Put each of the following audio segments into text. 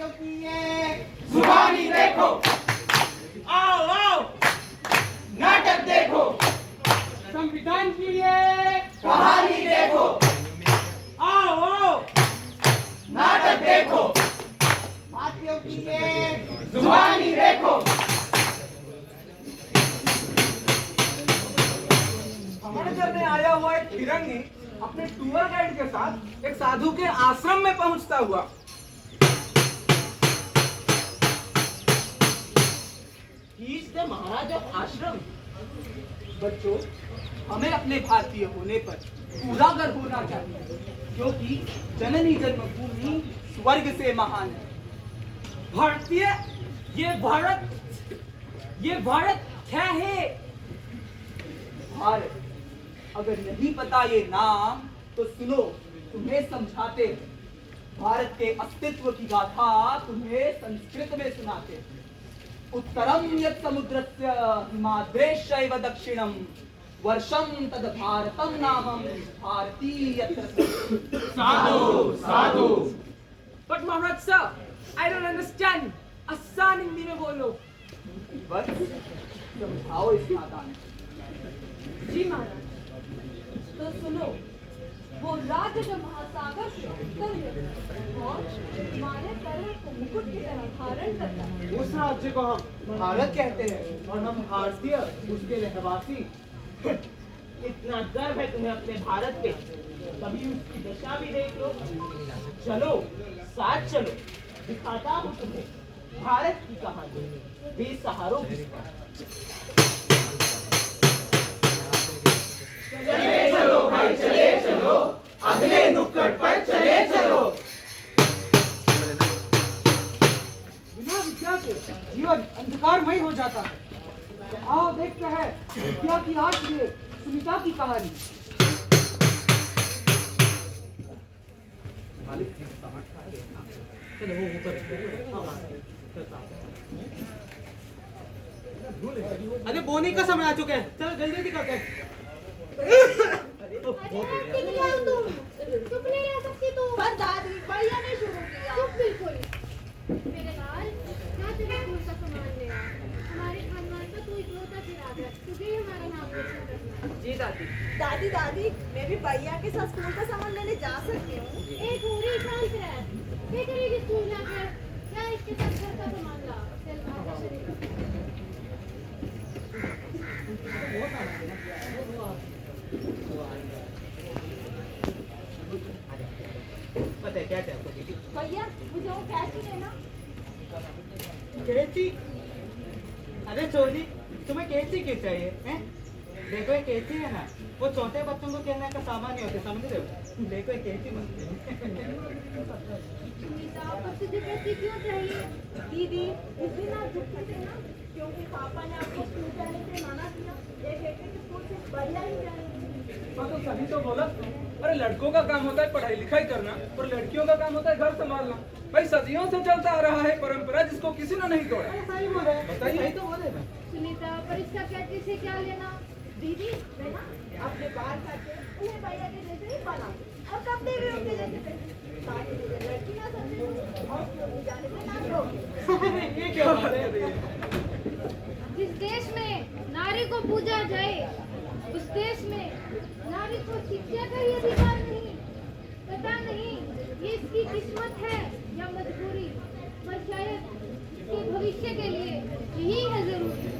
भारतीयों की ये जुबानी देखो, आओ आओ नाटक देखो, संविधान की ये कहानी देखो, आओ आओ नाटक देखो, भारतीयों की ये जुबानी देखो। अमृतसर में आया हुआ एक फिरंगी अपने टूर गाइड के साथ एक साधु के आश्रम में पहुंचता हुआ। महाराज आश्रम। बच्चों, हमें अपने भारतीय होने पर उजागर होना चाहिए, क्योंकि जननी जन्मभूमि स्वर्ग से महान है। भारतीय, ये भारत क्या है? भारत, अगर नहीं पता ये नाम तो सुनो, तुम्हें समझाते हैं। भारत के अस्तित्व की गाथा तुम्हें संस्कृत में सुनाते हैं। उत्तरम यत् समुद्रस्य हिमाद्रेश्चैव दक्षिणम वर्षम तद भारतम नामम भारती यत्र। साधु साधु। But Maharaj sir, I don't understand. आसान हिंदी में बोलो। बस समझाओ इस नादान को। जी महाराज, तो सुनो, वो राज्य जो महासागर से उत्तर में है और हमारे पर्वत को मुकुट की तरह धारण करता है। उस राज्य को हम भारत कहते हैं और हम भारतीय उसके रहवासी। इतना गर्व है तुम्हें अपने भारत पे, कभी उसकी दशा भी देख लो। चलो साथ चलो, दिखाता हूँ तुम्हें भारत की कहानी, बेसहारों की। चले चलो भाई चले चलो, अगले नुक्कड़ पर चले चलो। बिना विद्या के जीवन अंधकारमय हो जाता है। तो आओ देखते हैं विद्या की आग में सुनीता की कहानी। अरे बोने का समय आ चुका है, चलो जल्दी दिखाते हैं। चुप नहीं रह सकती तू। पर दादी, भैया ने शुरू किया। चुप बिल्कुल। मेरे लाल, क्या तेरे स्कूल का सामान ले आया? हमारे खानदान का तू इकलौता चिराग है, तुझे ही हमारा नाम रोशन करना है। जी दादी। दादी दादी, मैं भी भैया के साथ स्कूल का सामान लेने जा सकती हूँ। एक पूरी शांत रह। क्या करेगी स्कूल जाकर? क्या इसके साथ घर का सामान ला? चल भागा शरीर। पता है क्या चाहिए? भैया, मुझे वो कैची लेना। कैंची? अरे छोरी, तुम्हें कैंची क्यों चाहिए? हैं? देखो ये कैंची है ना, वो छोटे बच्चों को खेलने का सामान ही होते, समझ रहे हो? देखो ये कैंची मत। सुनीता, पर तुझे कैसी क्यों चाहिए? दीदी, इस दिन आप दुखी थे ना, क्योंकि पापा ने आपको स्कूल जाने से मना किया। एक स्कूल से भैया ही जाने। हाँ तो सही तो बोला। अरे लड़कों का काम होता है पढ़ाई लिखाई करना और लड़कियों का काम होता है घर संभालना। भाई सदियों से चलता आ रहा है परंपरा, जिसको किसी ने नहीं तोड़ा। सही बोले, बताइए। सही तो बोले। सुनीता, पर इसका कैची से क्या लेना? दीदी, मैं ना अपने बाल काटे उन्हें भैया के जैसे ही बना और कपड़े भी उनके जैसे पहने, ताकि मुझे लड़की ना समझे और स्कूल जाने से ना रोके। ये क्या बात है? जिस देश में नारी को पूजा जाए, उस देश में नारी को शिक्षा का ही अधिकार नहीं। पता नहीं ये इसकी किस्मत है या मजबूरी, पर शायद इसके भविष्य के लिए यही है जरूरी।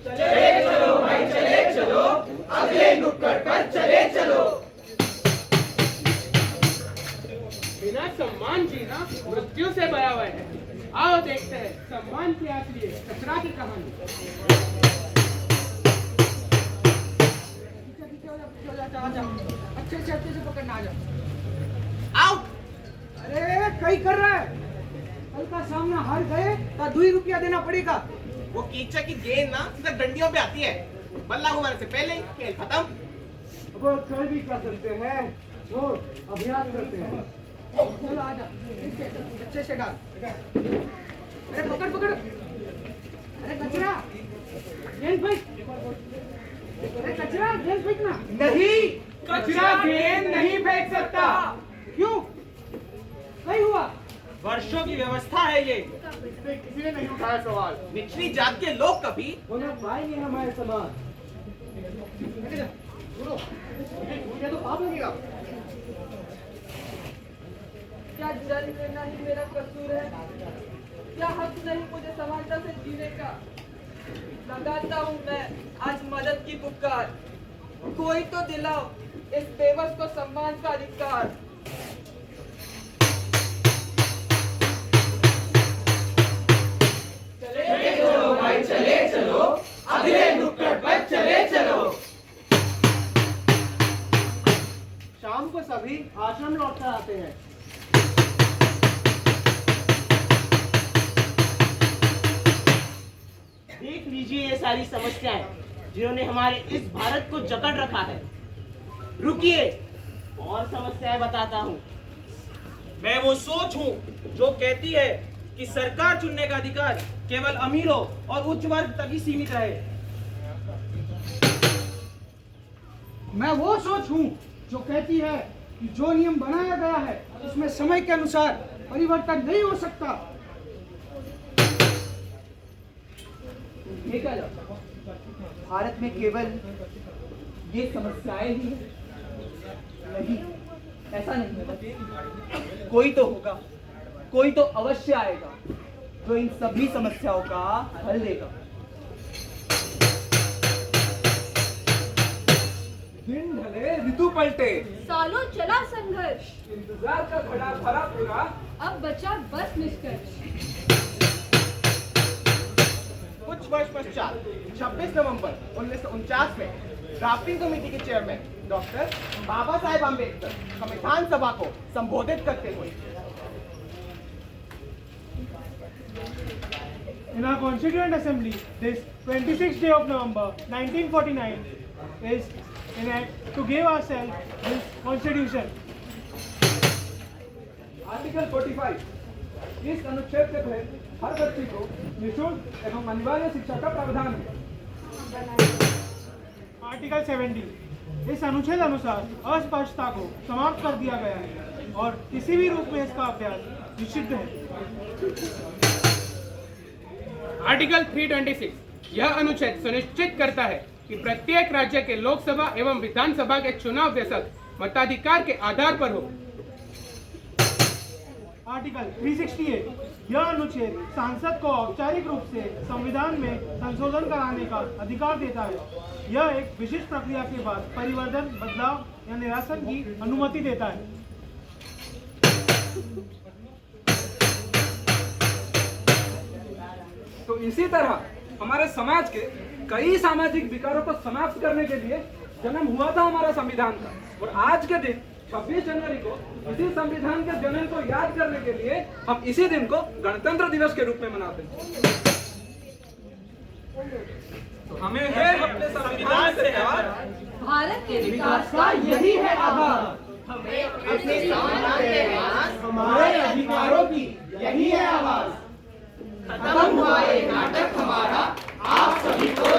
चले चलो भाई चले चलो, अगले नुक्कड़ पर चले चलो। बिना सम्मान जीना मृत्यु से भयावह है। आओ देखते हैं सम्मान की असली कचरा की कहानी। अच्छे से पकड़ना आ जाओ। आओ। अरे कहीं कर रहा है? कल का सामना हार गए तो 2 रुपया देना पड़ेगा। वो कीचड़ की गेंद ना सीधा डंडियों पे आती है, बल्ला घुमाने से पहले ही खेल खत्म। वो कल भी कर सकते हैं, वो अभ्यास करते हैं। चलो आ जा, अच्छे से डाल। अरे पकड़ पकड़। अरे कचरा गेंद फेंक। अरे कचरा गेंद फेंकना। नहीं, कचरा गेंद नहीं फेंक सकता। क्यों? नहीं हुआ। वर्षों की व्यवस्था है ये। किसी ने नहीं उठाया सवाल। निचली जात के लोग कभी होना पाएंगे हमारे समान। सुनो, मुझे तो पाप लगेगा। क्या जन्म लेना ही मेरा कसूर है? क्या हक नहीं मुझे समानता से जीने का? लगाता हूँ मैं आज मदद की पुकार, कोई तो दिलाओ इस बेबस को सम्मान का अधिकार। चले चलो भाई चले चलो, अगले नुक्कड़ पर चले चलो। शाम को सभी आश्रम लौटकर आते हैं। देख लीजिए ये सारी समस्याएं जिन्होंने हमारे इस भारत को जकड़ रखा है। रुकिए और समस्याएं बताता हूँ। मैं वो सोच हूँ जो कहती है कि सरकार चुनने का अधिकार केवल अमीरों और उच्च वर्ग तक ही सीमित रहे। मैं वो सोच हूँ जो कहती है कि जो नियम बनाया गया है उसमें समय के अनुसार परिवर्तन नहीं हो सकता। ये क्या लगा? भारत में केवल ये समस्याएं ही हैं? नहीं, ऐसा नहीं है। कोई तो होगा, कोई तो अवश्य आएगा जो इन सभी समस्याओं का हल देगा। दिन ढले ऋतु पलटे, सालों चला संघर्ष, इंतजार का घड़ा भरा पूरा, अब बचा बस निष्कर्ष। कुछ वर्ष पश्चात 26 नवंबर 1949 में ड्राफ्टिंग कमेटी के चेयरमैन डॉक्टर बाबा साहेब आम्बेडकर संविधान सभा को संबोधित करते हुए In our Constituent Assembly, this 26th day of November 1949 is enacted to give ourselves this Constitution. Article 45 इस अनुच्छेद के तहत हर व्यक्ति को निःशुल्क एवं अनिवार्य शिक्षा का प्रावधान है। आर्टिकल 70 इस अनुच्छेद अनुसार अस्पष्टता को समाप्त कर दिया गया है और किसी भी रूप में इसका अभ्यास निषिद्ध है। आर्टिकल 326 यह अनुच्छेद सुनिश्चित करता है कि प्रत्येक राज्य के लोकसभा एवं विधानसभा के चुनाव देशक मताधिकार के आधार पर हो। आर्टिकल 368 यह अनुच्छेद सांसद को औपचारिक रूप से संविधान में संशोधन कराने का अधिकार देता है। यह एक विशिष्ट प्रक्रिया के बाद परिवर्तन, बदलाव या निरासन की अनुमति देता है। तो इसी तरह हमारे समाज के कई सामाजिक विकारों को समाप्त करने के लिए जन्म हुआ था हमारा संविधान का। और आज के दिन 26 जनवरी को इसी संविधान के जन्म को याद करने के लिए हम इसी दिन को गणतंत्र दिवस के रूप में मनाते हैं। तो हमें है अपने संविधान से प्यार, भारत के विकास का यही है आधार। हमें अपने संविधान के पास हमारे अधिकारों की यही है आवाज। खत्म हुआ ये नाटक हमारा, आप सभी को